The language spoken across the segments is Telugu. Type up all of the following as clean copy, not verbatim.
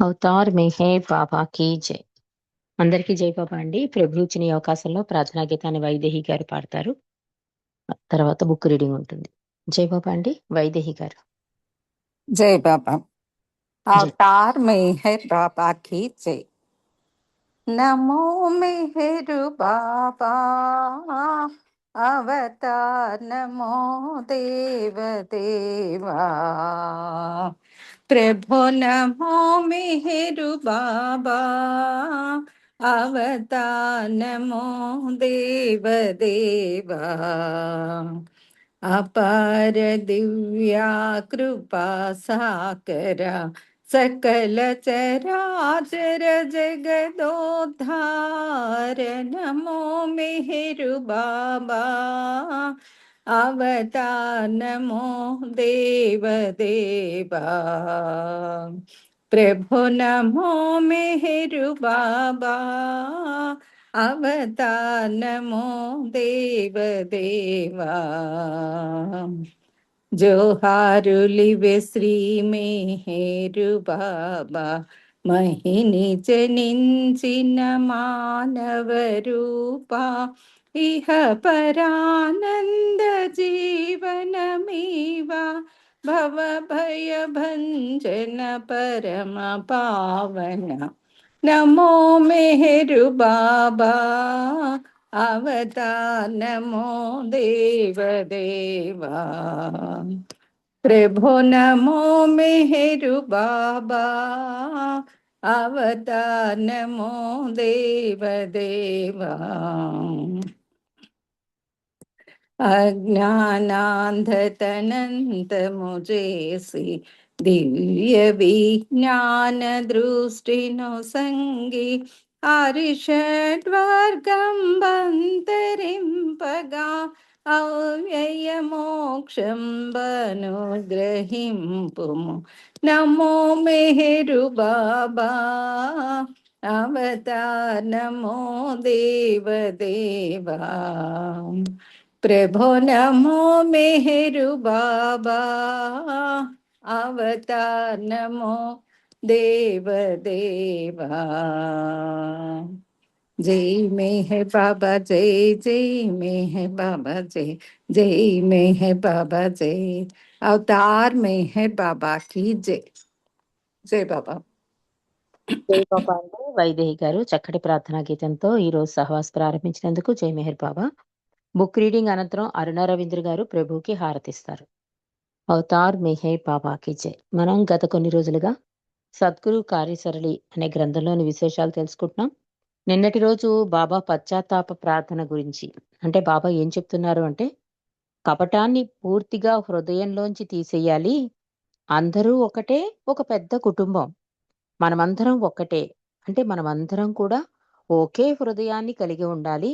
అవతార్ మెహర్ బాబాకి జై. అందరికీ జై బాబా అండి. ప్రభు ఇచ్చిన ఈ అవకాశంలో ప్రార్థనా గీతాన్ని వైదేహి గారు పాడతారు. తర్వాత బుక్ రీడింగ్ ఉంటుంది. జై బాబా అండి. వైదేహి గారు. जय बाबा। జై. अवतार मेहर बाबा की जय। नमो मेहर बाबा, अवतार नमो देव देवा। प्रभु नमो मेहर बाबा, अवतार नमो देव देवा। अपार दिव्या कृपा साकरा, सकल चराचर जगदोद्धार। नमो मेहरु बाबा, अवतार नमो देव देवा। प्रभु नमो मेहरु बाबा, अवतार नमो देव देवा। జోహారులివే శ్రీ మేహేరు బాబా, మహిని జనించిన మానవ రూపా, ఇహ పరానంద జీవనమీవా, భవ భయ భంజన పరమ పావన। నమో మెహరు బాబా, అవతార్ నమో దేవ దేవా। प्रभु नमो मेहरु बाबा, अवतार नमो देव देवा। अज्ञानान्धतनन्तमुजेसि, दिव्य विज्ञान दृष्टिनो संगी, अरिषड्वर्गं बन्तरिंपगा, अव्ययमोक्षं बनुग्रहिंपुमु। नमो मेहरु बाबा, अवतार नमो देव देवा। प्रभु नमो मेहरु बाबा, अवतार नमो देव देवा। जय मेहर बाबा जय, जय मेहर बाबा जय, जय मेहर बाबा जय। अवतार मेहर बाबा की जय। जय बाबा। జై బాబా అండి. వైదేహి గారు చక్కటి ప్రార్థనా గీతంతో ఈ రోజు సహవాస్ ప్రారంభించినందుకు జై మెహర్ బాబా. బుక్ రీడింగ్ అనంతరం అరుణ రవీంద్ర గారు ప్రభుకి హారతిస్తారు. అవతార్ మెహర్ బాబాకి జై. మనం గత కొన్ని రోజులుగా సద్గురు కార్యసరళి అనే గ్రంథంలోని విశేషాలు తెలుసుకుంటున్నాం. నిన్నటి రోజు బాబా పశ్చాత్తాప ప్రార్థన గురించి, అంటే బాబా ఏం చెప్తున్నారు అంటే, కపటాన్ని పూర్తిగా హృదయంలోంచి తీసేయాలి. అందరూ ఒకటే, ఒక పెద్ద కుటుంబం. మనమందరం ఒక్కటే, అంటే మనమందరం కూడా ఒకే హృదయాన్ని కలిగి ఉండాలి.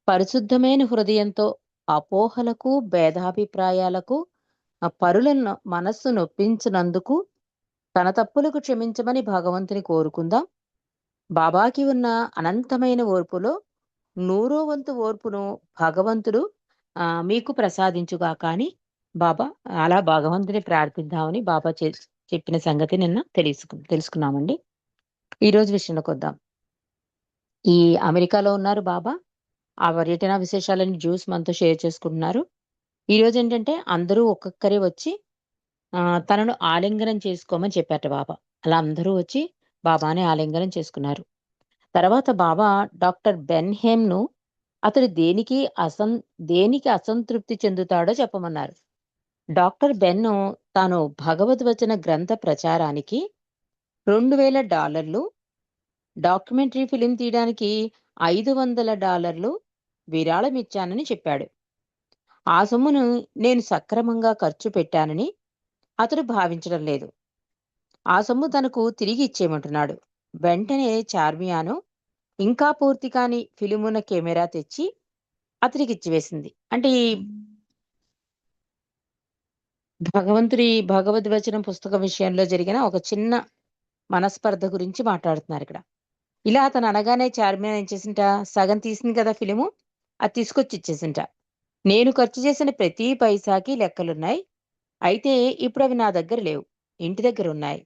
పరిశుద్ధమైన హృదయంతో అపోహలకు, భేదాభిప్రాయాలకు, పరుల మనస్సు నొప్పించినందుకు తన తప్పులకు క్షమించమని భగవంతుని కోరుకుందాం. బాబాకి ఉన్న అనంతమైన ఓర్పులో 100వ వంతు ఓర్పును భగవంతుడు మీకు ప్రసాదించుగా. కానీ బాబా అలా భగవంతుని ప్రార్థిద్దామని బాబా చెప్పిన సంగతి నిన్న తెలుసుకున్నామండి. ఈరోజు విషయంలోకి వద్దాం. ఈ అమెరికాలో ఉన్నారు బాబా. ఆ పర్యటన విశేషాలని జ్యూస్ మనతో షేర్ చేసుకుంటున్నారు. ఈరోజు ఏంటంటే అందరూ ఒక్కొక్కరే వచ్చి తనను ఆలింగనం చేసుకోమని చెప్పారట బాబా. అలా అందరూ వచ్చి బాబాని ఆలింగనం చేసుకున్నారు. తర్వాత బాబా డాక్టర్ బెన్హేమ్‌ను అతడు దేనికి అసంతృప్తి చెందుతాడో చెప్పమన్నారు. డాక్టర్ బెన్ను తాను భగవద్వచన గ్రంథ ప్రచారానికి $2000, డాక్యుమెంటరీ ఫిలిం తీయడానికి $500 విరాళం ఇచ్చానని చెప్పాడు. ఆ సొమ్మును నేను సక్రమంగా ఖర్చు పెట్టానని అతడు భావించడం లేదు. ఆ సొమ్ము తనకు తిరిగి ఇచ్చేయమంటున్నాడు. వెంటనే చార్మియాను ఇంకా పూర్తి కాని ఫిలిమున కెమెరా తెచ్చి అతనికి ఇచ్చివేసింది. అంటే ఈ భగవద్వచనం పుస్తకం విషయంలో జరిగిన ఒక చిన్న మనస్పర్ధ గురించి మాట్లాడుతున్నారు ఇక్కడ. ఇలా అతను అనగానే చార్మియాన్ ఏం చేసింట, సగం తీసింది కదా ఫిలిము, అది తీసుకొచ్చి ఇచ్చేసింట. నేను ఖర్చు చేసిన ప్రతి పైసాకి లెక్కలున్నాయి. అయితే ఇప్పుడు అవి నా దగ్గర లేవు, ఇంటి దగ్గర ఉన్నాయి.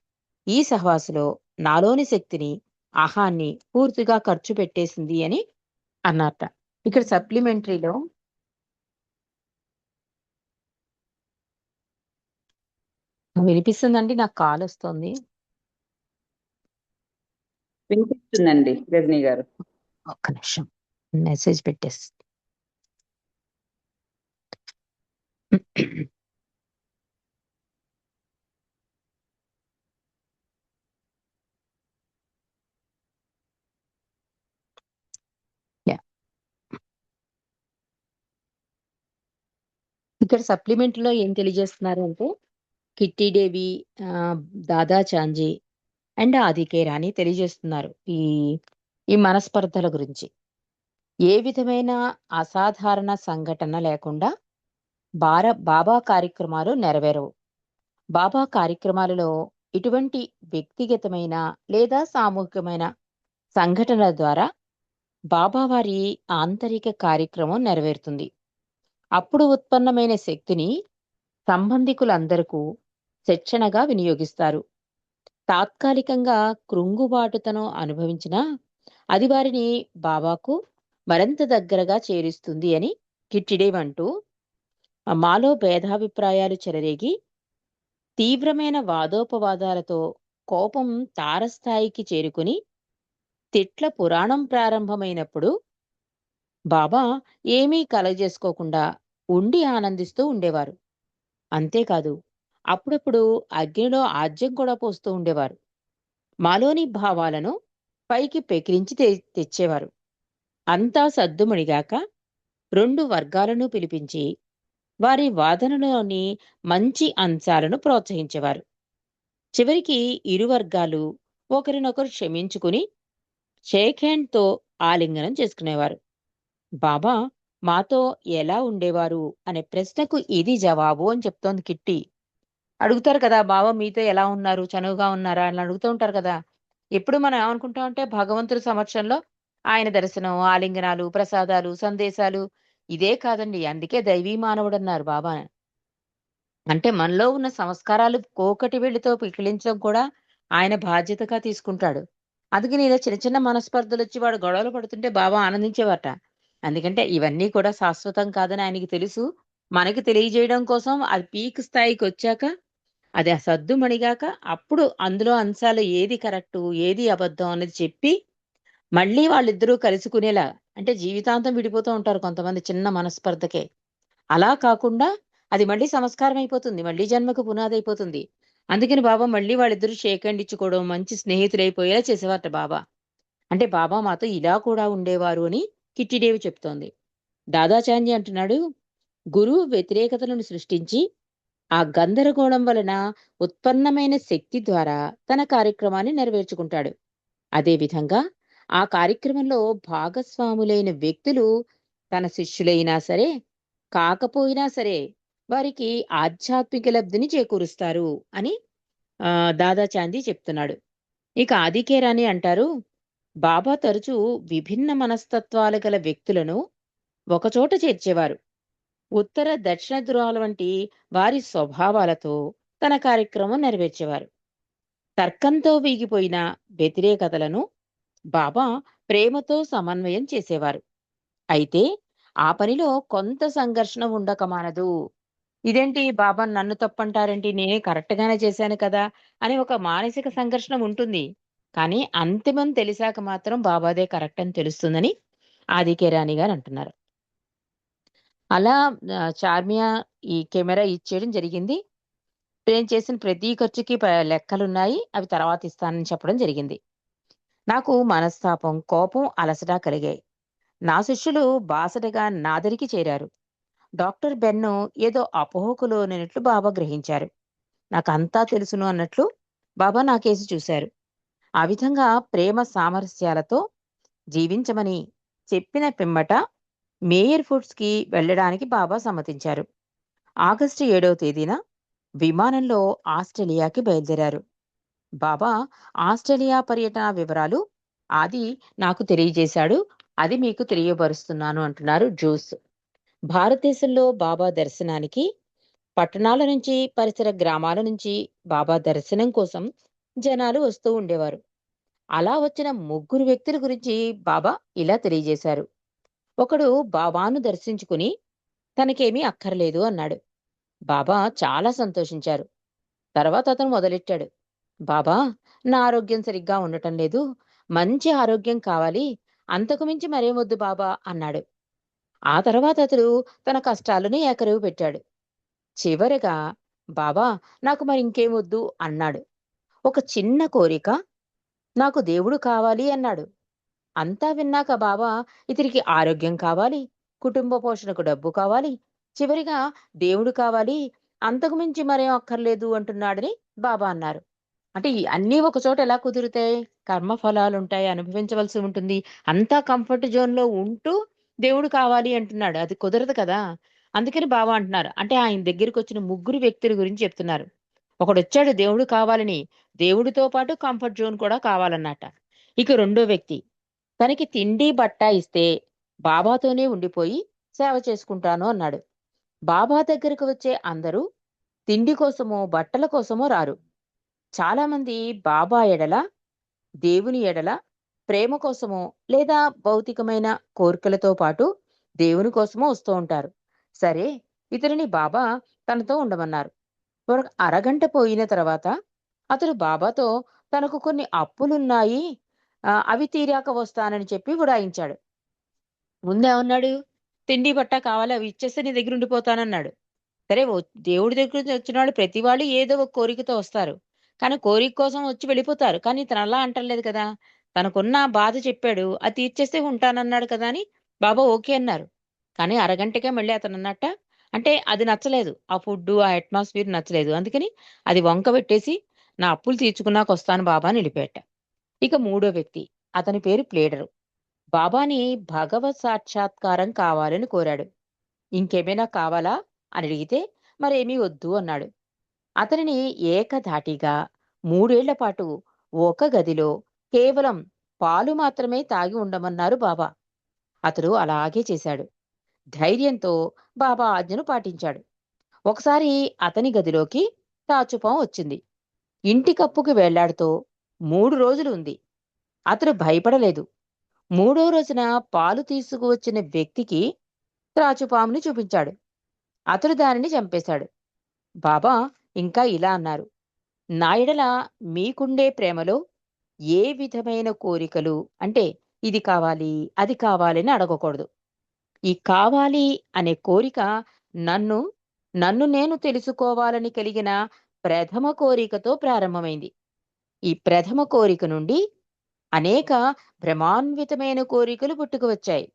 ఈ సహవాసులో నాలోని శక్తిని, ఆహాన్ని పూర్తిగా ఖర్చు పెట్టేసింది అని అన్నారట. ఇక్కడ సప్లిమెంటరీలో వినిపిస్తుందండి? నాకు కాల్ వస్తుంది. వినిపిస్తుందండి రజనీ గారు. ఒక్క నిమిషం మెసేజ్ పెట్టేసి యా. ఇక్కడ సప్లిమెంటరీలో ఏం తెలియజేస్తున్నారు అంటే kitty Devi, Dada Chanji and ఆదికే రాణి తెలియజేస్తున్నారు ఈ ఈ మనస్పర్ధల గురించి. ఏ విధమైన అసాధారణ సంఘటన లేకుండా బాబా కార్యక్రమాలు నెరవేరవు. బాబా కార్యక్రమాలలో ఇటువంటి వ్యక్తిగతమైన లేదా సామూహికమైన సంఘటనల ద్వారా బాబా వారి ఆంతరిక కార్యక్రమం నెరవేరుతుంది. అప్పుడు ఉత్పన్నమైన శక్తిని సంబంధికులందరకు శిక్షణగా వినియోగిస్తారు. తాత్కాలికంగా కృంగుబాటుతనం అనుభవించినా అది వారిని బాబాకు మరింత దగ్గరగా చేరుస్తుంది అని కిట్టిడేవ్ అంటూ, మాలో భేదాభిప్రాయాలు చెలరేగి తీవ్రమైన వాదోపవాదాలతో కోపం తారస్థాయికి చేరుకుని తిట్ల పురాణం ప్రారంభమైనప్పుడు బాబా ఏమీ కలగజేసుకోకుండా ఉండి ఆనందిస్తూ ఉండేవారు. అంతేకాదు అప్పుడప్పుడు అగ్నిలో ఆజ్యం కూడా పోస్తూ ఉండేవారు. మాలోని భావాలను పైకి పెకిరించి తెచ్చేవారు. అంతా సద్దుమణిగాక 2 వర్గాలను పిలిపించి వారి వాదనలోని మంచి అంశాలను ప్రోత్సహించేవారు. చివరికి ఇరు వర్గాలు ఒకరినొకరు క్షమించుకుని షేక్ హ్యాండ్తో ఆలింగనం చేసుకునేవారు. బాబా మాతో ఎలా ఉండేవారు అనే ప్రశ్నకు ఇది జవాబు అని చెప్తోంది కిట్టి. అడుగుతారు కదా, బాబా మీతో ఎలా ఉన్నారు, చనువుగా ఉన్నారా అని అడుగుతూ ఉంటారు కదా. ఎప్పుడు మనం ఏమనుకుంటామంటే భగవంతుడి సమక్షంలో ఆయన దర్శనం, ఆలింగనాలు, ప్రసాదాలు, సందేశాలు ఇదే కాదండి. అందుకే దైవీ మానవుడు అన్నారు బాబా. అంటే మనలో ఉన్న సంస్కారాలు కోకటి వేళ్ళతో పికిలించడం కూడా ఆయన బాధ్యతగా తీసుకుంటాడు. అందుకని ఇలా చిన్న చిన్న మనస్పర్ధలు వచ్చి వాడు గొడవలు పడుతుంటే బాబా ఆనందించేవారట. ఎందుకంటే ఇవన్నీ కూడా శాశ్వతం కాదని ఆయనకి తెలుసు. మనకి తెలియజేయడం కోసం అది పీక్ స్థాయికి వచ్చాక అది సద్దుమణిగాక అప్పుడు అందులో అంశాలు ఏది కరెక్టు, ఏది అబద్ధం అనేది చెప్పి మళ్ళీ వాళ్ళిద్దరూ కలుసుకునేలా, అంటే జీవితాంతం విడిపోతూ ఉంటారు కొంతమంది చిన్న మనస్పర్ధకే. అలా కాకుండా అది మళ్ళీ సంస్కారం అయిపోతుంది. మళ్ళీ జన్మకు పునాది అయిపోతుంది. అందుకని బాబా మళ్ళీ వాళ్ళిద్దరూ షేక్ హ్యాండ్ ఇచ్చుకోవడం, మంచి స్నేహితులైపోయేలా చేసేవారట బాబా. అంటే బాబా మాతో ఇలా కూడా ఉండేవారు అని కిట్టిడేవి చెప్తోంది. దాదాచాంజీ అంటున్నాడు, గురువు వ్యతిరేకతలను సృష్టించి ఆ గందరగోళం వలన ఉత్పన్నమైన శక్తి ద్వారా తన కార్యక్రమాన్ని నెరవేర్చుకుంటాడు. అదేవిధంగా ఆ కార్యక్రమంలో భాగస్వాములైన వ్యక్తులు తన శిష్యులైనా సరే కాకపోయినా సరే వారికి ఆధ్యాత్మిక లబ్ధిని చేకూరుస్తారు అని దాదాచాందీ చెప్తున్నాడు. ఇక ఆదికే రాణి అంటారు, బాబా తరచూ విభిన్న మనస్తత్వాలు గల వ్యక్తులను ఒకచోట చేర్చేవారు. ఉత్తర దక్షిణ ధృవాల వంటి వారి స్వభావాలతో తన కార్యక్రమం నెరవేర్చేవారు. తర్కంతో వీగిపోయిన వ్యతిరేకతలను బాబా ప్రేమతో సమన్వయం చేసేవారు. అయితే ఆ పనిలో కొంత సంఘర్షణ ఉండక మానదు. ఇదేంటి బాబా నన్ను తప్పంటారేంటి, నేనే కరెక్ట్ గానే చేశాను కదా అని ఒక మానసిక సంఘర్షణ ఉంటుంది. కానీ అంతిమం తెలిసాక మాత్రం బాబాదే కరెక్ట్ అని తెలుస్తుందని ఆదికే రాణి గారు అంటున్నారు. అలా చార్మియా ఈ కెమెరా ఇచ్చేయడం జరిగింది. నేను చేసిన ప్రతి ఖర్చుకి లెక్కలున్నాయి. అవి తర్వాత ఇస్తానని చెప్పడం జరిగింది. నాకు మనస్తాపం, కోపం, అలసట కలిగాయి. నా శిష్యులు బాసటగా నాదరికి చేరారు. డాక్టర్ బెన్ను ఏదో అపోహకు లోనైనట్లు బాబా గ్రహించారు. నాకంతా తెలుసును అన్నట్లు బాబా నా కేసు చూశారు. ఆ విధంగా ప్రేమ సామరస్యాలతో జీవించమని చెప్పిన పిమ్మట మేయర్ ఫుడ్స్ కి వెళ్ళడానికి బాబా సమ్మతించారు. ఆగస్టు 7వ తేదీన విమానంలో ఆస్ట్రేలియాకి బయలుదేరారు. బాబా ఆస్ట్రేలియా పర్యటన వివరాలు అది నాకు తెలియజేశాడు. అది మీకు తెలియపరుస్తున్నాను అంటున్నారు జోస్. భారతదేశంలో బాబా దర్శనానికి పట్టణాల నుంచి, పరిసర గ్రామాల నుంచి బాబా దర్శనం కోసం జనాలు వస్తూ ఉండేవారు. అలా వచ్చిన ముగ్గురు వ్యక్తుల గురించి బాబా ఇలా తెలియజేశారు. ఒకడు బాబాను దర్శించుకుని తనకేమీ అక్కర్లేదు అన్నాడు. బాబా చాలా సంతోషించారు. తర్వాత అతను మొదలెట్టాడు. బాబా, నా ఆరోగ్యం సరిగ్గా ఉండటం లేదు. మంచి ఆరోగ్యం కావాలి. అంతకు మించి మరేమొద్దు బాబా అన్నాడు. ఆ తర్వాత అతడు తన కష్టాలను ఏకరువు పెట్టాడు. చివరగా బాబా, నాకు మరి ఇంకేమొద్దు అన్నాడు. ఒక చిన్న కోరిక, నాకు దేవుడు కావాలి అన్నాడు. అంతా విన్నాక బాబా, ఇతనికి ఆరోగ్యం కావాలి, కుటుంబ పోషణకు డబ్బు కావాలి, చివరిగా దేవుడు కావాలి, అంతకు మించి మరేం అక్కర్లేదు అంటున్నాడని బాబా అన్నారు. అంటే ఈ అన్నీ ఒక చోట ఎలా కుదురుతాయి? కర్మ ఫలాలుంటాయి, అనుభవించవలసి ఉంటుంది. అంతా కంఫర్ట్ జోన్‌లో ఉంటూ దేవుడు కావాలి అంటున్నాడు. అది కుదరదు కదా! అందుకని బాబా అంటున్నారు. అంటే ఆయన దగ్గరికొచ్చిన ముగ్గురు వ్యక్తుల గురించి చెప్తున్నారు. ఒకడొచ్చాడు దేవుడు కావాలని, దేవుడితో పాటు కంఫర్ట్ జోన్ కూడా కావాలన్నట. ఇక రెండో వ్యక్తి, తనకి తిండి, బట్ట ఇస్తే బాబాతోనే ఉండిపోయి సేవ చేసుకుంటాను అన్నాడు. బాబా దగ్గరకు వచ్చే అందరూ తిండి కోసమో, బట్టల కోసమో రారు. చాలామంది బాబా ఎడల, దేవుని ఎడల ప్రేమ కోసమో లేదా భౌతికమైన కోరికలతో పాటు దేవుని కోసమో వస్తూ ఉంటారు. సరే, ఇతనిని బాబా తనతో ఉండమన్నారు. ఒక అరగంట పోయిన తర్వాత అతడు బాబాతో తనకు కొన్ని అప్పులున్నాయి, అవి తీరాక వస్తానని చెప్పి ఉడాయించాడు. ముందేమన్నాడు? తిండి బట్ట కావాలి, అవి ఇచ్చేస్తే నీ దగ్గర ఉండిపోతానన్నాడు. సరే, దేవుడి దగ్గర నుంచి వచ్చినవాళ్ళు ప్రతి వాళ్ళు ఏదో ఒక కోరికతో వస్తారు. కానీ కోరిక కోసం వచ్చి వెళ్ళిపోతారు. కానీ ఇతను అలా అంటలేదు కదా! తనకున్న బాధ చెప్పాడు. అది తీర్చేస్తే ఉంటానన్నాడు కదా అని బాబా ఓకే అన్నారు. కానీ అరగంటకే మళ్ళీ అతనన్నట్ట, అంటే అది నచ్చలేదు. ఆ ఫుడ్డు, ఆ అట్మాస్ఫియర్ నచ్చలేదు. అందుకని అది వంకబెట్టేసి నా అప్పులు తీర్చుకున్నాకొస్తాను బాబా అని ఎళ్ళిపోయాట. ఇక మూడో వ్యక్తి, అతని పేరు ప్లేడరు. బాబాని భగవత్ సాక్షాత్కారం కావాలని కోరాడు. ఇంకేమైనా కావాలా అని అడిగితే మరేమీ వద్దు అన్నాడు. అతనిని ఏకధాటిగా 3 ఏళ్ల పాటు ఒక గదిలో కేవలం పాలు మాత్రమే తాగి ఉండమన్నారు బాబా. అతడు అలాగే చేశాడు. ధైర్యంతో బాబా ఆజ్ఞను పాటించాడు. ఒకసారి అతని గదిలోకి తాచుపాము వచ్చింది. ఇంటి కప్పుకి వేళ్లాడుతూ 3 రోజులు ఉంది. అతడు భయపడలేదు. మూడో రోజున పాలు తీసుకువచ్చిన వ్యక్తికి త్రాచుపాముని చూపించాడు. అతడు దానిని చంపేశాడు. బాబా ఇంకా ఇలా అన్నారు. నా యెడల మీకుండే ప్రేమలో ఏ విధమైన కోరికలు, అంటే ఇది కావాలి, అది కావాలని అడగకూడదు. ఈ కావాలి అనే కోరిక నన్ను, నన్ను నేను తెలుసుకోవాలని కలిగిన ప్రథమ కోరికతో ప్రారంభమైంది. ఈ ప్రథమ కోరిక నుండి అనేక భ్రమాన్వితమైన కోరికలు పుట్టుకువచ్చాయి.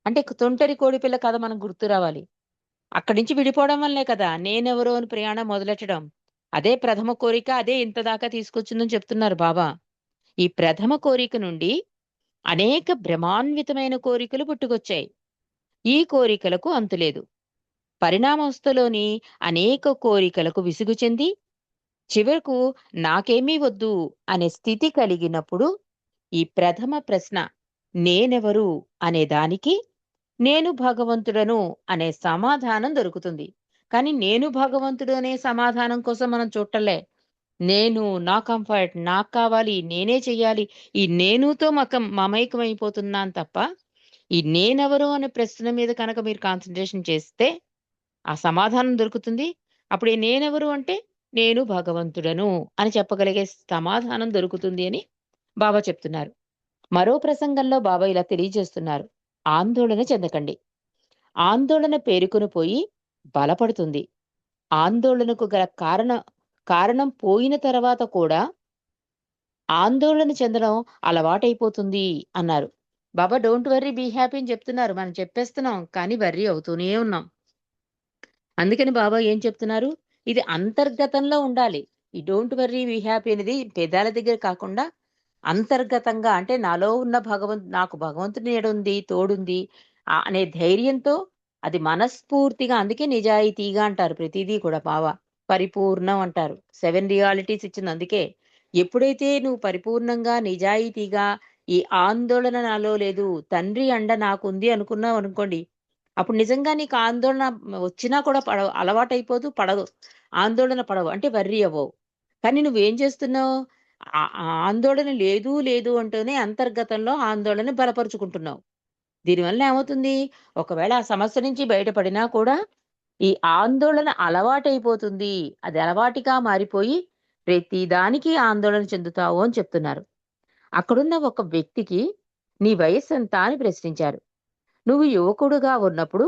అంటే తొంటరి కోడిపిల్ల కథ మనకు గుర్తు రావాలి. అక్కడి నుంచి విడిపోవడం వల్లే కదా నేనెవరో అని ప్రయాణం మొదలెట్టడం. అదే ప్రథమ కోరిక, అదే ఇంత దాకా తీసుకొచ్చిందని చెప్తున్నారు బాబా. ఈ ప్రథమ కోరిక నుండి అనేక భ్రమాన్వితమైన కోరికలు పుట్టుకొచ్చాయి. ఈ కోరికలకు అంతులేదు. పరిణామావస్థలోని అనేక కోరికలకు విసుగు చెంది చివరకు నాకేమీ వద్దు అనే స్థితి కలిగినప్పుడు ఈ ప్రథమ ప్రశ్న నేనెవరు అనే దానికి నేను భగవంతుడను అనే సమాధానం దొరుకుతుంది. కానీ నేను భగవంతుడు అనే సమాధానం కోసం మనం చూడటంలే. నేను, నా కంఫర్ట్, నాకు కావాలి, నేనే చెయ్యాలి. ఈ నేనుతో మమైకమైపోతున్నాను తప్ప, ఈ నేనెవరు అనే ప్రశ్న మీద కనుక మీరు కాన్సంట్రేషన్ చేస్తే ఆ సమాధానం దొరుకుతుంది. అప్పుడు ఈ నేనెవరు అంటే, నేను భగవంతుడను అని చెప్పగలిగే సమాధానం దొరుకుతుంది అని బాబా చెప్తున్నారు. మరో ప్రసంగంలో బాబా ఇలా తెలియజేస్తున్నారు. ఆందోళన చెందకండి. ఆందోళన పేరుకొని పోయి బలపడుతుంది. ఆందోళనకు గల కారణం పోయిన తర్వాత కూడా ఆందోళన చెందడం అలవాటైపోతుంది అన్నారు. బాబా డోంట్ వర్రీ, బీ హ్యాపీ అని చెప్తున్నారు. మనం చెప్పేస్తున్నాం, కానీ వర్రీ అవుతూనే ఉన్నాం. అందుకని బాబా ఏం చెప్తున్నారు? ఇది అంతర్గతంలో ఉండాలి. ఈ డోంట్ వర్రీ, బీ హ్యాపీ అనేది పెదాల దగ్గర కాకుండా అంతర్గతంగా, అంటే నాలో ఉన్న నాకు భగవంతుడి నీడుంది, తోడుంది అనే ధైర్యంతో, అది మనస్ఫూర్తిగా, అందుకే నిజాయితీగా అంటారు ప్రతిదీ కూడా బావ. పరిపూర్ణం అంటారు. 7 రియాలిటీస్ ఇచ్చింది అందుకే. ఎప్పుడైతే నువ్వు పరిపూర్ణంగా, నిజాయితీగా ఈ ఆందోళన నాలో లేదు, తండ్రి అండ నాకుంది అనుకున్నావనుకోండి, అప్పుడు నిజంగా నీకు ఆందోళన వచ్చినా కూడా పడవు. అలవాటైపోదు, పడదు. ఆందోళన పడవు. అంటే వర్రీ అవ్వవు. కానీ నువ్వేం చేస్తున్నావు? ఆందోళన లేదు లేదు అంటూనే అంతర్గతంలో ఆందోళన బలపరుచుకుంటున్నావు. దీనివల్ల ఏమవుతుంది? ఒకవేళ ఆ సమస్య నుంచి బయటపడినా కూడా ఈ ఆందోళన అలవాటైపోతుంది. అది అలవాటుగా మారిపోయి ప్రతి దానికి ఆందోళన చెందుతావు అని చెప్తున్నారు. అక్కడున్న ఒక వ్యక్తికి నీ వయస్సెంత అని ప్రశ్నించారు. నువ్వు యువకుడుగా ఉన్నప్పుడు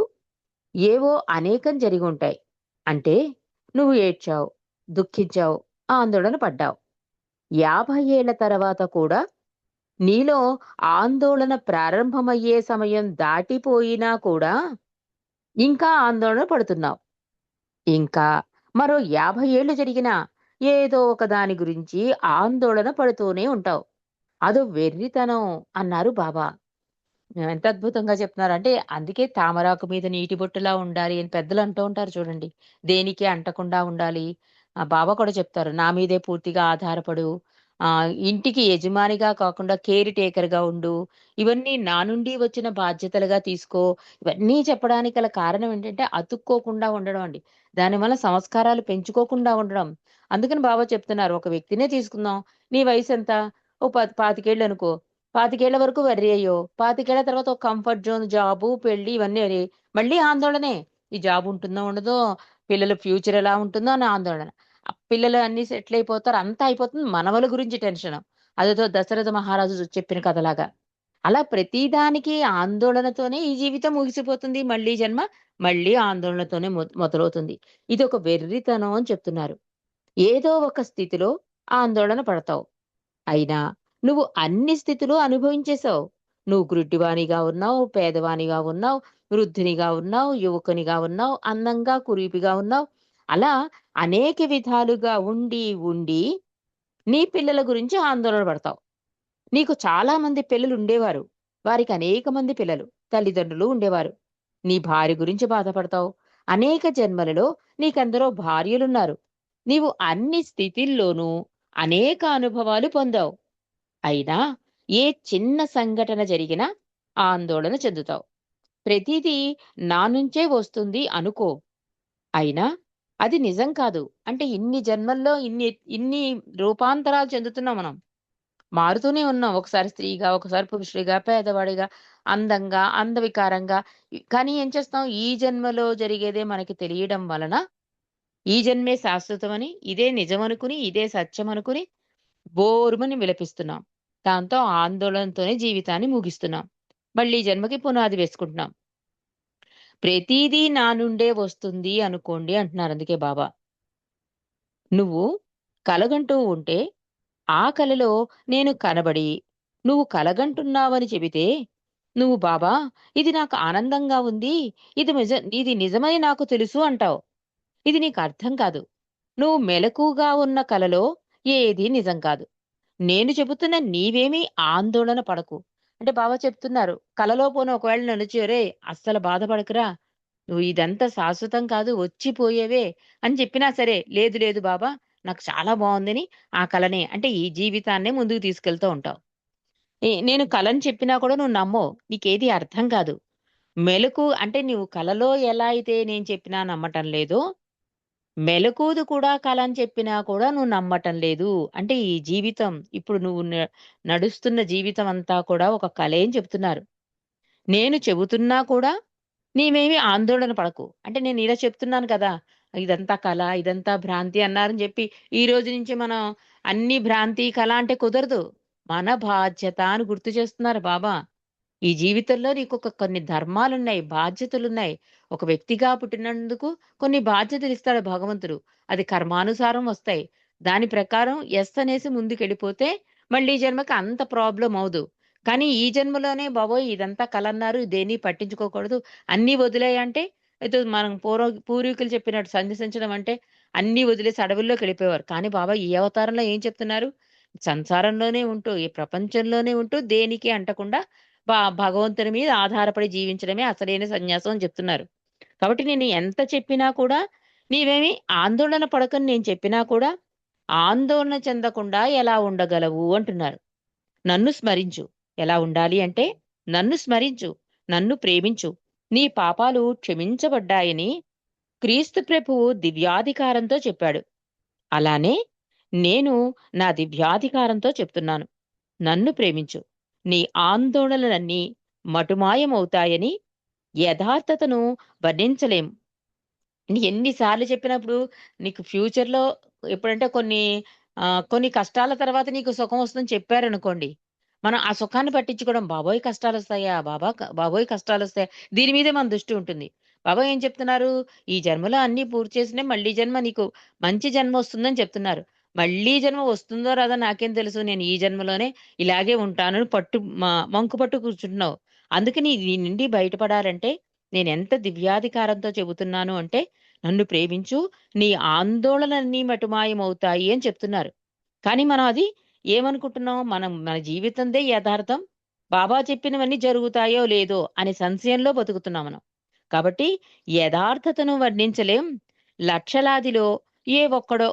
ఏవో అనేకం జరిగుంటాయి. అంటే నువ్వు ఏడ్చావు, దుఃఖించావు, ఆందోళన పడ్డావు. 50 ఏళ్ల తర్వాత కూడా నీలో ఆందోళన ప్రారంభమయ్యే సమయం దాటిపోయినా కూడా ఇంకా ఆందోళన పడుతున్నావు. ఇంకా మరో 50 ఏళ్లు జరిగినా ఏదో ఒక దాని గురించి ఆందోళన పడుతూనే ఉంటావు. అదో వెర్రితనం అన్నారు బాబా. ఎంత అద్భుతంగా చెప్తున్నారంటే, అందుకే తామరాకు మీద నీటి బొట్టులా ఉండాలి అని పెద్దలు అంటూ ఉంటారు చూడండి. దేనికి అంటకుండా ఉండాలి. బాబా కూడా చెప్తారు. నా మీదే పూర్తిగా ఆధారపడు. ఇంటికి యజమానిగా కాకుండా కేర్ టేకర్‌గా ఉండు. ఇవన్నీ నా నుండి వచ్చిన బాధ్యతలుగా తీసుకో. ఇవన్నీ చెప్పడానికి గల కారణం ఏంటంటే, అతుక్కోకుండా ఉండడం అండి. దానివల్ల సంస్కారాలు పెంచుకోకుండా ఉండడం. అందుకని బాబా చెప్తున్నారు. ఒక వ్యక్తినే తీసుకుందాం. నీ వయసెంత? ఓ 25 అనుకో. 25 వరకు వర్రీ అయ్యావు. 25 తర్వాత ఒక కంఫర్ట్ జోన్ జాబు, పెళ్లి ఇవన్నీ మళ్ళీ ఆందోళనే. ఈ జాబ్ ఉంటుందో, ఉండదో, పిల్లల ఫ్యూచర్ ఎలా ఉంటుందో అని ఆందోళన. పిల్లలు అన్నీ సెటిల్ అయిపోతారు. అంతా అయిపోతుంది. మనవల గురించి టెన్షను. అదేదో దశరథ మహారాజు చెప్పిన కథలాగా. అలా ప్రతిదానికి ఆందోళనతోనే ఈ జీవితం ముగిసిపోతుంది. మళ్ళీ జన్మ మళ్ళీ ఆందోళనతోనే మొదలవుతుంది. ఇదొక వెర్రితనం అని చెప్తున్నారు. ఏదో ఒక స్థితిలో ఆందోళన పడతావు. అయినా నువ్వు అన్ని స్థితులు అనుభవించేశావు. నువ్వు గ్రుడ్డివానిగా ఉన్నావు, పేదవానిగా ఉన్నావు, వృద్ధునిగా ఉన్నావు, యువకునిగా ఉన్నావు, అందంగా, కురీపిగా ఉన్నావు. అలా అనేక విధాలుగా ఉండి, ఉండి నీ పిల్లల గురించి ఆందోళన పడతావు. నీకు చాలా మంది పిల్లలుండేవారు. వారికి అనేక మంది పిల్లలు, తల్లిదండ్రులు ఉండేవారు. నీ భార్య గురించి బాధపడతావు. అనేక జన్మలలో నీకెందరో భార్యలున్నారు. నీవు అన్ని స్థితిల్లోనూ అనేక అనుభవాలు పొందావు. అయినా ఏ చిన్న సంఘటన జరిగినా ఆందోళన చెందుతావు. ప్రతిదీ నా నుంచే వస్తుంది అనుకో. అయినా అది నిజం కాదు. అంటే ఇన్ని జన్మల్లో ఇన్ని ఇన్ని రూపాంతరాలు చెందుతున్నాం మనం. మారుతూనే ఉన్నాం. ఒకసారి స్త్రీగా, ఒకసారి పురుషుడిగా, పేదవాడిగా, అందంగా, అందవికారంగా. కానీ ఏం చేస్తాం? ఈ జన్మలో జరిగేదే మనకి తెలియడం వలన ఈ జన్మే శాశ్వతమని, ఇదే నిజమనుకుని, ఇదే సత్యమనుకుని బోరుమని విలపిస్తున్నాం. దాంతో ఆందోళనతోనే జీవితాన్ని ముగిస్తున్నాం. మళ్ళీ జన్మకి పునాది వేసుకుంటున్నాం. ప్రతీదీ నా నుండే వస్తుంది అనుకోండి అంటున్నారు అందుకే బాబా. నువ్వు కలగంటూ ఉంటే ఆ కలలో నేను కనబడి నువ్వు కలగంటున్నావని చెబితే నువ్వు బాబా ఇది నాకు ఆనందంగా ఉంది. ఇది నిజమని నాకు తెలుసు అంటావు. ఇది నీకు అర్థం కాదు. నువ్వు మెలకుగా ఉన్న కలలో ఏదీ నిజం కాదు. నేను చెబుతున్న నీవేమీ ఆందోళన పడకు. అంటే బాబా చెప్తున్నారు. కలలో పోనీ ఒకవేళ నన్ను "ఒరేయ్! అస్సలు బాధపడకురా. నువ్వు ఇదంతా శాశ్వతం కాదు. వచ్చిపోయేవే" అని చెప్పినా సరే, "లేదు లేదు బాబా నాకు చాలా బావుందని" ఆ కలనే అంటే ఈ జీవితాన్నే ముందుకు తీసుకెళ్తూ ఉంటావు. నేను కలని చెప్పినా కూడా నువ్వు నమ్మవు. నీకేది అర్థం కాదు. అంటే నువ్వు కలలో ఎలా అయితే నేను చెప్పినా నమ్మటం లేదో మెలకువది కూడా కల అని చెప్పినా కూడా నువ్వు నమ్మటం లేదు. అంటే ఈ జీవితం ఇప్పుడు నువ్వు నడుస్తున్న జీవితం అంతా కూడా ఒక కలే అని చెప్తున్నారు. నేను చెబుతున్నా కూడా నీవేమి ఆందోళన పడకు. అంటే నేను ఇలా చెప్తున్నాను కదా! ఇదంతా కల, ఇదంతా భ్రాంతి అన్నారని చెప్పి ఈ రోజు నుంచి మనం అన్నీ భ్రాంతి, కల అంటే కుదరదు. మన బాధ్యత అని గుర్తు చేస్తున్నారు బాబా. ఈ జీవితంలో నీకొక కొన్ని ధర్మాలున్నాయి, బాధ్యతలున్నాయి. ఒక వ్యక్తిగా పుట్టినందుకు కొన్ని బాధ్యతలిస్తాడు భగవంతుడు. అది కర్మానుసారం వస్తాయి. దాని ప్రకారం యెస్ అనేసి ముందుకెళ్ళిపోతే మళ్ళీ జన్మకి అంత ప్రాబ్లమ్ అవ్వదు. కానీ ఈ జన్మలోనే బాబోయ్! ఇదంతా కలన్నారు. దేన్ని పట్టించుకోకూడదు. అన్నీ వదిలేయి అంటే ఏదో మనం పూర్వీకులు చెప్పినట్టు సంధించడం అంటే అన్నీ వదిలేసి అడవుల్లోకెళ్ళిపోయేవారు. కానీ బాబా ఈ అవతారంలో ఏం చెప్తున్నారు? సంసారంలోనే ఉంటూ, ఈ ప్రపంచంలోనే ఉంటూ దేనికి అంటకుండా భగవంతుని మీద ఆధారపడి జీవించడమే అసలైన సన్యాసం అని చెప్తున్నారు. కాబట్టి నేను ఎంత చెప్పినా కూడా నీవేమి ఆందోళన పడకని నేను చెప్పినా కూడా ఆందోళన చెందకుండా ఎలా ఉండగలవు అంటున్నారు. నన్ను స్మరించు. ఎలా ఉండాలి అంటే నన్ను స్మరించు. నన్ను ప్రేమించు. నీ పాపాలు క్షమించబడ్డాయని క్రీస్తు ప్రభువు దివ్యాధికారంతో చెప్పాడు. అలానే నేను నా దివ్యాధికారంతో చెప్తున్నాను. నన్ను ప్రేమించు. నీ ఆందోళనలన్నీ మటుమాయమవుతాయని యథార్థతను వర్ణించలేం. ఎన్ని సార్లు చెప్పినప్పుడు నీకు ఫ్యూచర్‌లో ఎప్పుడంటే కొన్ని కష్టాల తర్వాత నీకు సుఖం వస్తుందని చెప్పారనుకోండి. మనం ఆ సుఖాన్ని పట్టించుకోవడం బాబోయ్! కష్టాలొస్తాయా? బాబోయ్! కష్టాలొస్తాయా? దీని మీదే మన దృష్టి ఉంటుంది. బాబా ఏం చెప్తున్నారు? ఈ జన్మలో అన్నీ పూర్తి చేసినా మళ్ళీ జన్మ నీకు మంచి జన్మ వస్తుందని చెప్తున్నారు. మళ్ళీ జన్మ వస్తుందో రాదో నాకేం తెలుసు. నేను ఈ జన్మలోనే ఇలాగే ఉంటానని మంకు పట్టు కూర్చుంటున్నావు. అందుకని దీని నుండి బయటపడాలంటే నేనెంత దివ్యాధికారంతో చెబుతున్నాను అంటే నన్ను ప్రేమించు, నీ ఆందోళనలన్నీ మటుమాయమవుతాయి అని చెప్తున్నారు. కానీ మనం అది ఏమనుకుంటున్నాం? మన జీవితందే యథార్థం. బాబా చెప్పినవన్నీ జరుగుతాయో లేదో అనే సంశయంలో బతుకుతున్నాం మనం. కాబట్టి యథార్థతను వర్ణించలేం. లక్షలాదిలో ఏ ఒక్కడో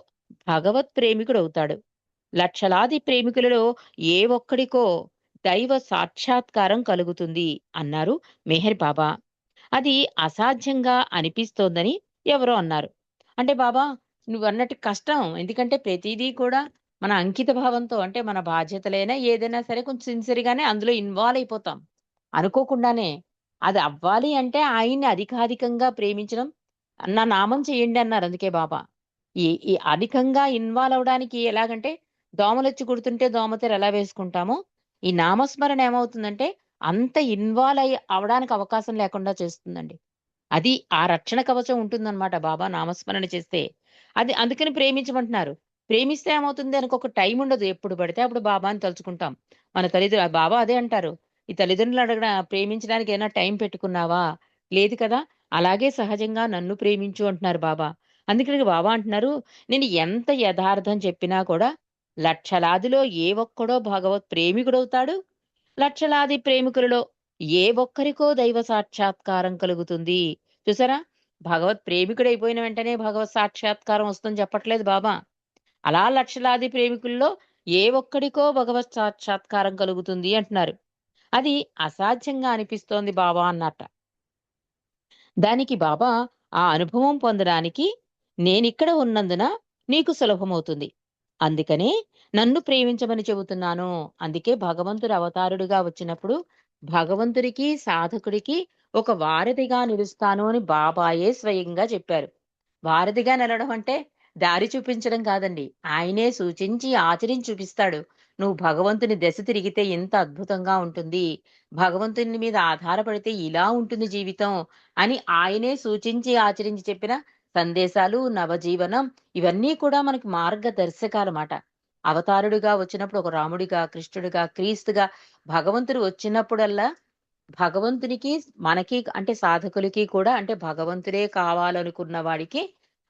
భగవత్ ప్రేమికుడవుతాడు. లక్షలాది ప్రేమికులలో ఏ ఒక్కడికో దైవ సాక్షాత్కారం కలుగుతుంది అన్నారు మెహర్ బాబా. అది అసాధ్యంగా అనిపిస్తోందని ఎవరో అన్నారు. అంటే బాబా నువ్వన్నట్టు కష్టం. ఎందుకంటే ప్రతీదీ కూడా మన అంకిత భావంతో అంటే మన బాధ్యతలైనా ఏదైనా సరే కొంచెం సిన్సియర్‌గానే అందులో ఇన్వాల్వ్ అయిపోతాం. అనుకోకుండానే. అది అవ్వాలి అంటే ఆయన్ని అధికాధికంగా ప్రేమించడం నా నామం చేయండి అన్నారు అందుకే బాబా. ఈ ఈ అధికంగా ఇన్వాల్వ్ అవ్వడానికి ఎలాగంటే దోమలొచ్చి కుడుతుంటే దోమతెర ఎలా వేసుకుంటామో, ఈ నామస్మరణ ఏమవుతుందంటే అంత ఇన్వాల్వ్ అవ్వడానికి అవకాశం లేకుండా చేస్తుందండి. అది ఆ రక్షణ కవచం ఉంటుందన్నమాట బాబా నామస్మరణ చేస్తే. అది అందుకని ప్రేమించమంటున్నారు. ప్రేమిస్తే ఏమవుతుంది దానికి ఒక టైం ఉండదు. ఎప్పుడు పడితే అప్పుడు బాబాని తలుచుకుంటాం. బాబా అదే అంటారు. ఈ తల్లిదండ్రులు ప్రేమించడానికి ఏమైనా టైం పెట్టుకున్నావా? లేదు కదా! అలాగే సహజంగా నన్ను ప్రేమించు అంటున్నారు బాబా. అందుకని బాబా అంటున్నారు, నేను ఎంత యథార్థం చెప్పినా కూడా లక్షలాదిలో ఏ ఒక్కడో భగవత్ ప్రేమికుడవుతాడు. లక్షలాది ప్రేమికులలో ఏ ఒక్కరికో దైవ సాక్షాత్కారం కలుగుతుంది. చూసారా? భగవత్ ప్రేమికుడైపోయిన వెంటనే భగవత్ సాక్షాత్కారం వస్తుందని చెప్పట్లేదు బాబా. అలా లక్షలాది ప్రేమికుల్లో ఏ ఒక్కడికో భగవత్ సాక్షాత్కారం కలుగుతుంది అంటున్నారు. అది అసాధ్యంగా అనిపిస్తోంది బాబా అన్నట్ట. దానికి బాబా ఆ అనుభవం పొందడానికి నేనిక్కడ ఉన్నందున నీకు సులభమవుతుంది. అందుకనే నన్ను ప్రేమించమని చెబుతున్నాను. అందుకే భగవంతుడు అవతారుడుగా వచ్చినప్పుడు భగవంతుడికి, సాధకుడికి ఒక వారధిగా నిలుస్తాను అని బాబాయే స్వయంగా చెప్పారు. వారధిగా నిలవడం అంటే దారి చూపించడం కాదండి. ఆయనే సూచించి, ఆచరించి చూపిస్తాడు. నువ్వు భగవంతుని దెస తిరిగితే ఎంత అద్భుతంగా ఉంటుంది. భగవంతుని మీద ఆధారపడితే ఇలా ఉంటుంది జీవితం అని ఆయనే సూచించి, ఆచరించి చెప్పిన సందేశాలు, నవజీవనం ఇవన్నీ కూడా మనకి మార్గదర్శకాలమాట. అవతారుడిగా వచ్చినప్పుడు ఒక రాముడిగా, కృష్ణుడిగా, క్రీస్తుగా భగవంతుడు వచ్చినప్పుడల్లా భగవంతునికి, మనకి అంటే సాధకులకి కూడా అంటే భగవంతుడే కావాలనుకున్న వాడికి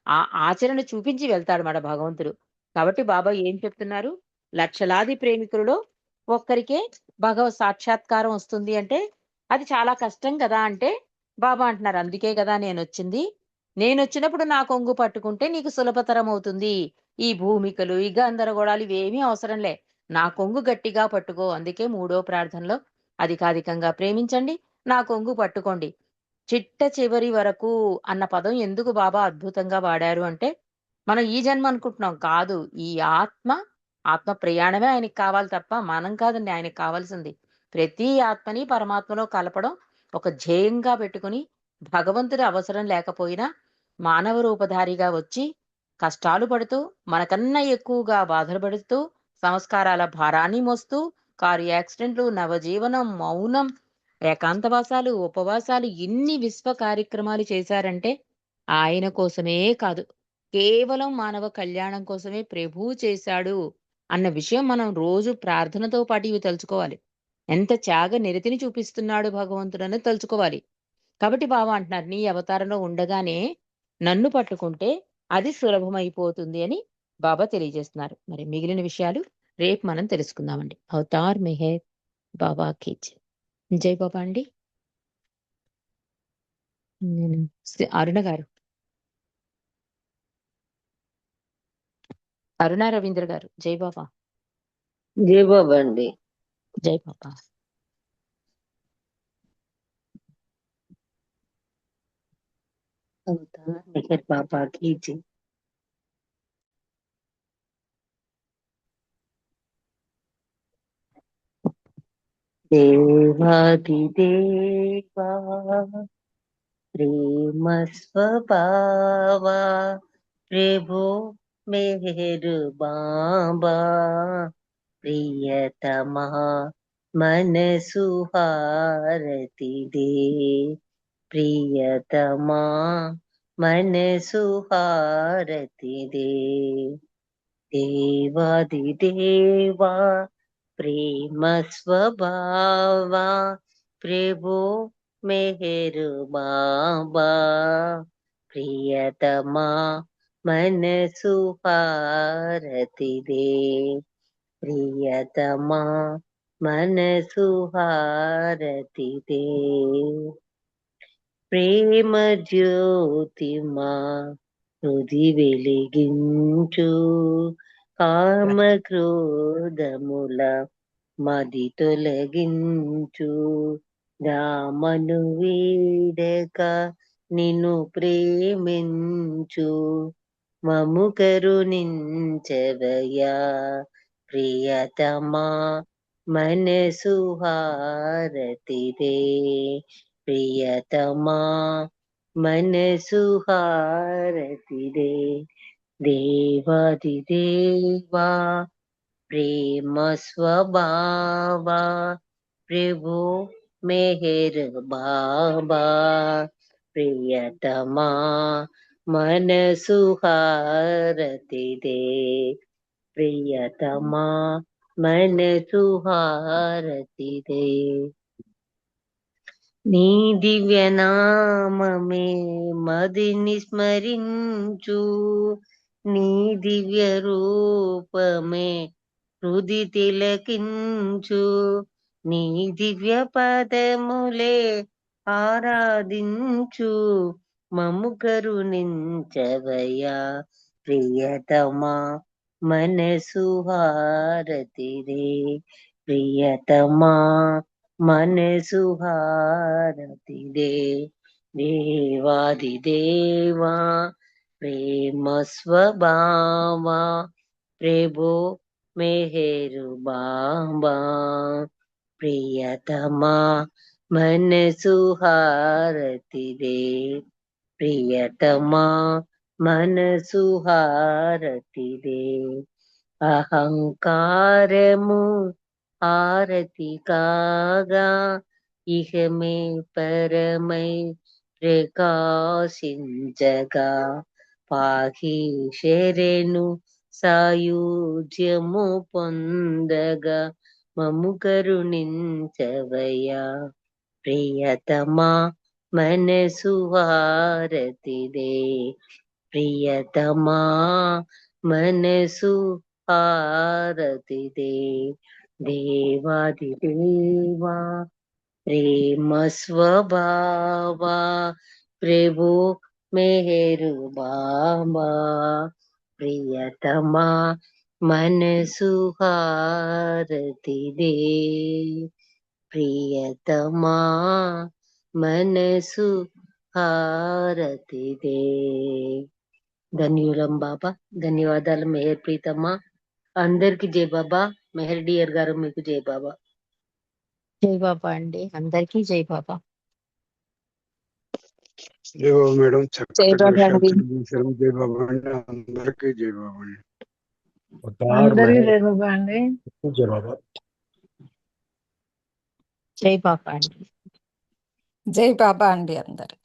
ఆ ఆచరణ చూపించి వెళ్తాడన్నమాట భగవంతుడు. కాబట్టి బాబా ఏం చెప్తున్నారు? లక్షలాది ప్రేమికులలో ఒక్కరికే భగవత్ సాక్షాత్కారం వస్తుంది అంటే, అది చాలా కష్టం కదా! అంటే బాబా అంటున్నారు, అందుకే కదా నేనొచ్చింది. నేనొచ్చినప్పుడు నా కొంగు పట్టుకుంటే నీకు సులభతరం అవుతుంది. ఈ భూమికలు, ఈ గందరగోళాలు ఇవేమీ అవసరం లే. నా కొంగు గట్టిగా పట్టుకో. అందుకే మూడో ప్రార్థనలో అధికాధికంగా ప్రేమించండి. నా కొంగు పట్టుకోండి. చిట్ట చివరి వరకు అన్న పదం ఎందుకు బాబా అద్భుతంగా వాడారు అంటే, మనం ఈ జన్మ అనుకుంటున్నాం. కాదు. ఈ ఆత్మ ప్రయాణమే ఆయనకి కావాలి తప్ప మనం కాదండి ఆయనకి కావాల్సింది. ప్రతి ఆత్మని పరమాత్మలో కలపడం ఒక ధ్యేయంగా పెట్టుకొని, భగవంతుడి అవసరం లేకపోయినా మానవ రూపధారిగా వచ్చి, కష్టాలు పడుతూ, మనకన్నా ఎక్కువగా బాధలు పడుతూ, సంస్కారాల భారాన్ని మోస్తూ, కారు యాక్సిడెంట్లు, నవజీవనం, మౌనం, ఏకాంతవాసాలు, ఉపవాసాలు ఇన్ని విశ్వ కార్యక్రమాలు చేశారంటే ఆయన కోసమే కాదు. కేవలం మానవ కళ్యాణం కోసమే ప్రభువు చేశాడు అన్న విషయం మనం రోజు ప్రార్థనతో పాటు ఇవి తలుచుకోవాలి. ఎంత త్యాగ నిరతిని చూపిస్తున్నాడు భగవంతుడని తలుచుకోవాలి. కాబట్టి బాబా అంటున్నారు, నీ అవతారంలో ఉండగానే నన్ను పట్టుకుంటే అది సులభమైపోతుంది అని బాబా తెలియజేస్తున్నారు. మరి మిగిలిన విషయాలు రేపు మనం తెలుసుకుందామండి. అవతార్ మెహర్ బాబా కీ జై. జై బాబా అండి. నేను అరుణ గారు, అరుణ రవీంద్ర గారు. జై బాబా. జై బాబా అండి. జై బాబా. అవతార్ మెహర్ బాబా కీ జై. దేవాదిదేవా ప్రేమ స్వభావా ప్రభు మెహరు బాబా ప్రియతమా మనసు హారతి దే ప్రియతమా మనసు హారతి దే దేవాదిదేవా ప్రేమ స్వభావా ప్రభు మెహరు బాబా ప్రియతమా మనసు హారతి దే ప్రియతమా మనసు హారతి దే ప్రేమ జ్యోతిమా హృది వెలిగించు కామ క్రోధముల మది తొలగించు రామను వీడక నిన్ను ప్రేమించు మము కరుణించవయ్యా ప్రియతమా మనసు హారతి దే ప్రియతమా మనసు హారతి దే దేవాదిదేవా ప్రేమ స్వభావా ప్రభు మెహర్ బాబా ప్రియతమా మనసు హారతి దే ప్రియతమా మనసు హారతి దే నీ దివ్య నామమే మదిని స్మరించు నీ దివ్య రూపమే హృది తిలకించు నీ దివ్య పదములే ఆరాధించు మము కరుణించవయ్యా ప్రియతమా మనసు హారతి రే ప్రియతమా మనసు హారతి దే దేవాదిదేవా ప్రేమ స్వభావా ప్రభు మెహరు బాబా ప్రియతమా మనసు హారతి దే ప్రియతమా మనసు హారతి దే అహంకారము హారతి కాగా ఇహమే పరమై ప్రకాశించగా పాహి శరణు సాయుధ్యము పొందగా మము కరుణించవయ్యా ప్రియతమా మనసు హారతి దే ప్రియతమా మనసు హారతి దే దేవాదిదేవా ప్రేమ స్వభావా ప్రభు మెహరు బాబా ప్రియతమా మనసు హారతి దే ప్రియతమా మనసు హారతి దే. ధన్యులం బాబా, ధన్యవాదాలు మెహర్ ప్రీతమ్మా. అందరికి జై బాబా. మెహర్ డియర్ గారు మీకు జై బాబా. జై బాబా అండి, అందరికీ జై బాబా. జై బాబా మేడం, జై చక్కటి బాబా విషయాలు అండి. తెలియజేశారు. జై బాబా అండి, అందరికీ జై బాబా అండి. అందరికీ జై బాబా అండి. జై బాబా. జై బాబా అండి. జై బాబా అండి అందరు.